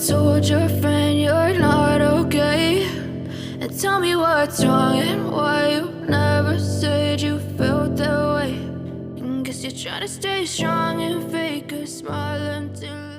told your friend you're not okay, and tell me what's wrong and why you never said you felt that way. And guess you're trying to stay strong and fake a smile until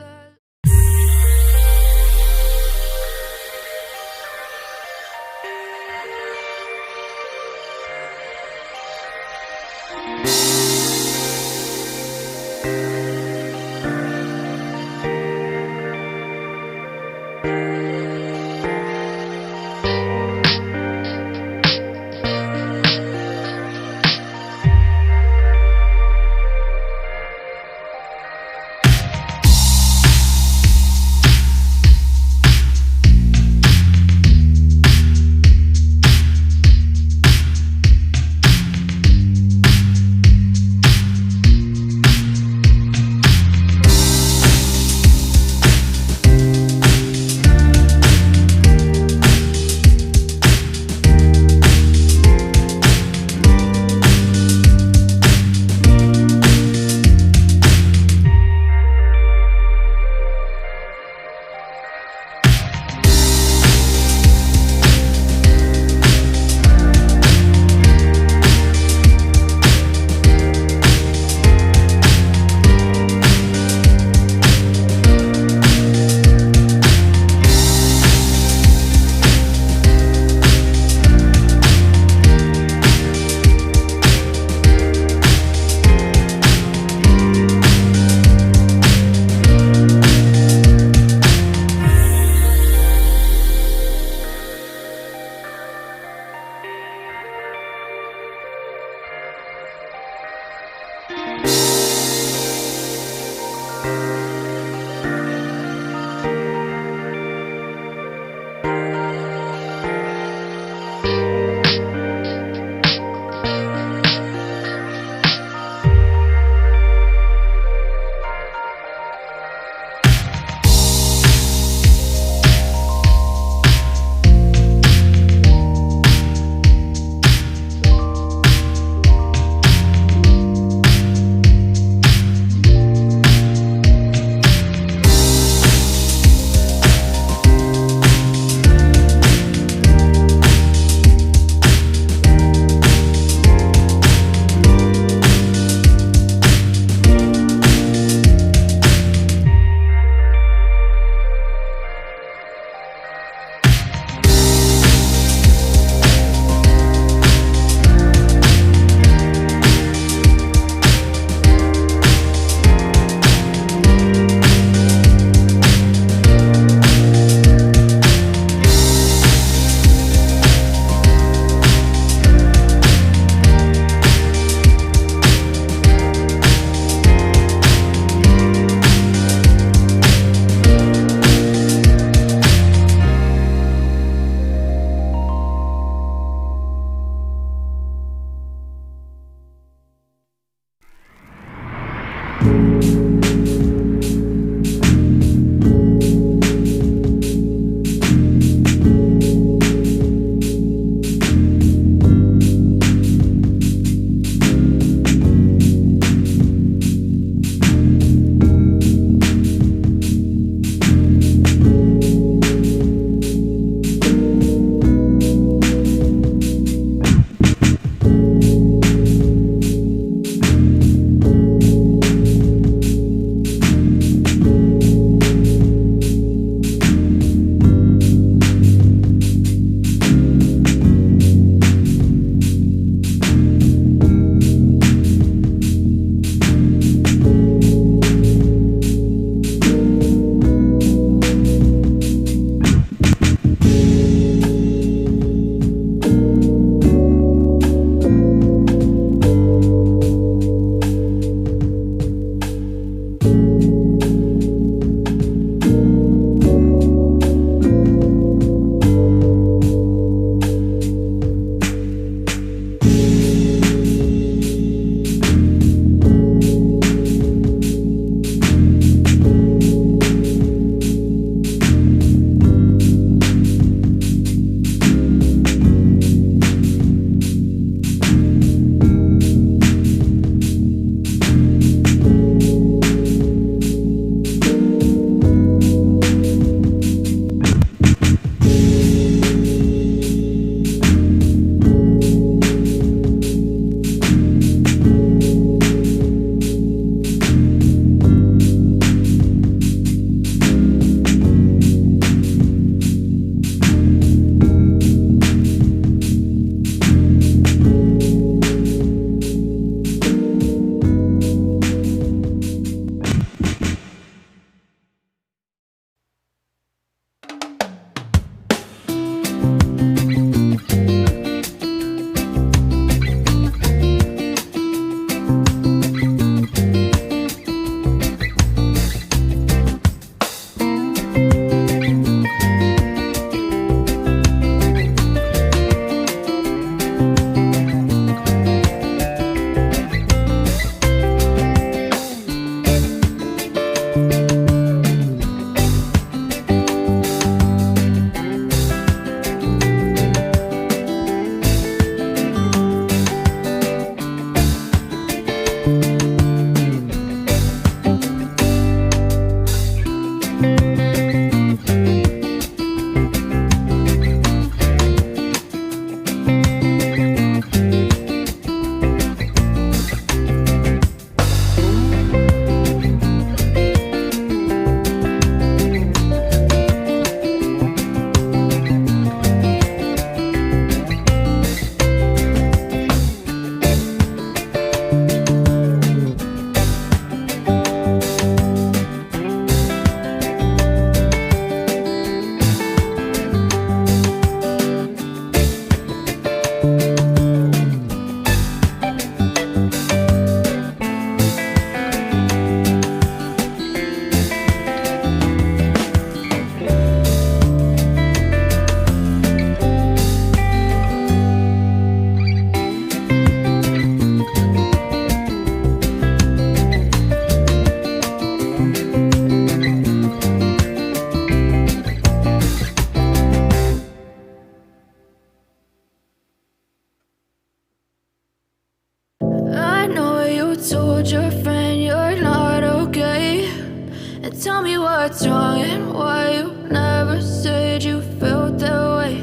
what's wrong and why you never said you felt that way.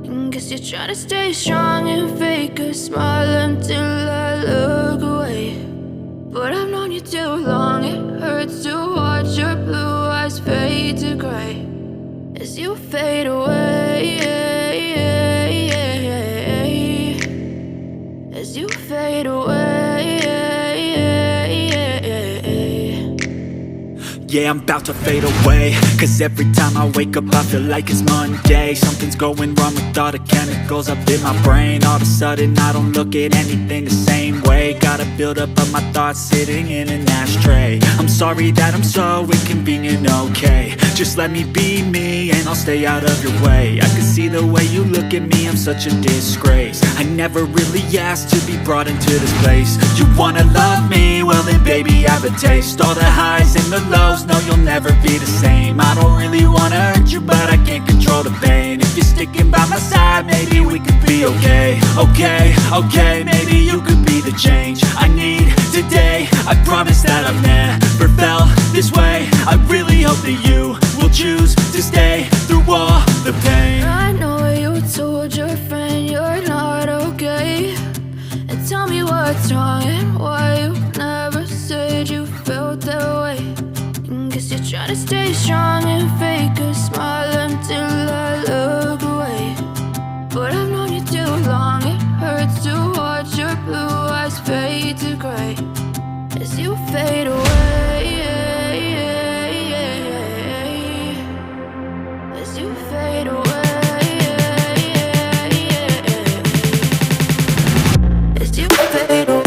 And guess you're trying to stay strong and fake a smile until I look away. But I've known you too long, it hurts to watch your blue eyes fade to gray as you fade away, as you fade away. Yeah, I'm about to fade away, cause every time I wake up I feel like it's Monday. Something's going wrong with all the chemicals up in my brain. All of a sudden I don't look at anything the same way. Gotta build up of my thoughts sitting in an ashtray. I'm sorry that I'm so inconvenient, okay. Just let me be me and I'll stay out of your way. I can see the way you look at me, I'm such a disgrace. I never really asked to be brought into this place. You wanna love me? Well then baby I have a taste. All the highs and the lows, no you'll never be the same. I don't really wanna hurt you but I can't control the pain. If you're sticking by my side maybe we could be okay. Okay, maybe you could be the change I need today. I promise that I've never felt this way. I really hope that you will choose to stay through all the pain. I know you told your friend you're not okay, and tell me what's wrong and why you never said you felt that way. And guess you're trying to stay strong and fake a smile until I look away. But I've known you too long, it hurts to watch your blue eyes fade to gray as you fade away, as you fade away, as you fade away.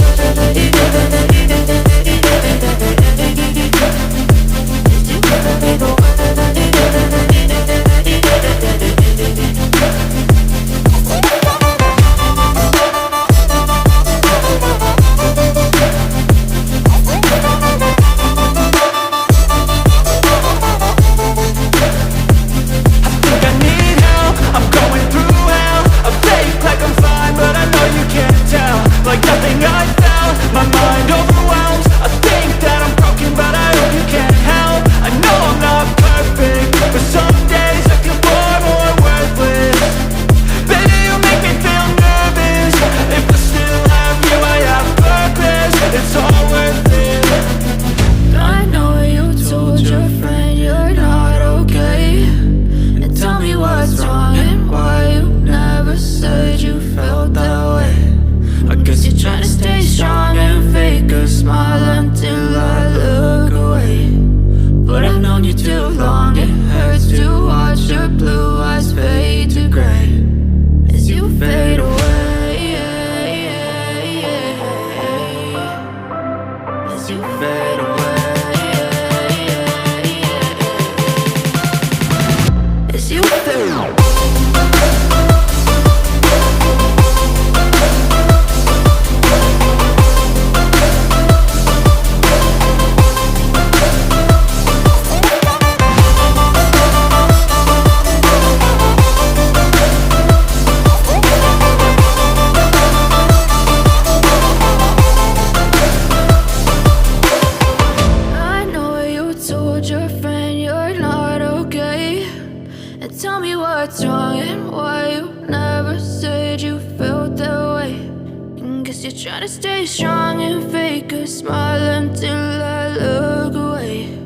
Try to stay strong and fake a smile until I look away.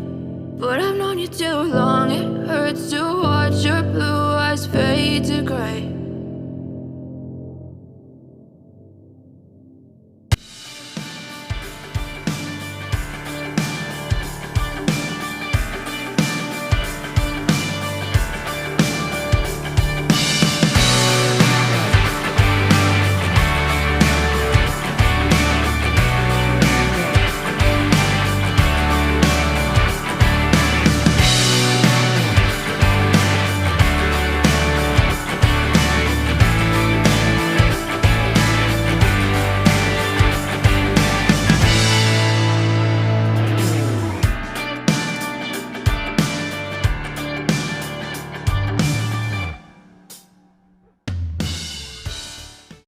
But I've known you too long, it hurts to watch your blue eyes fade to gray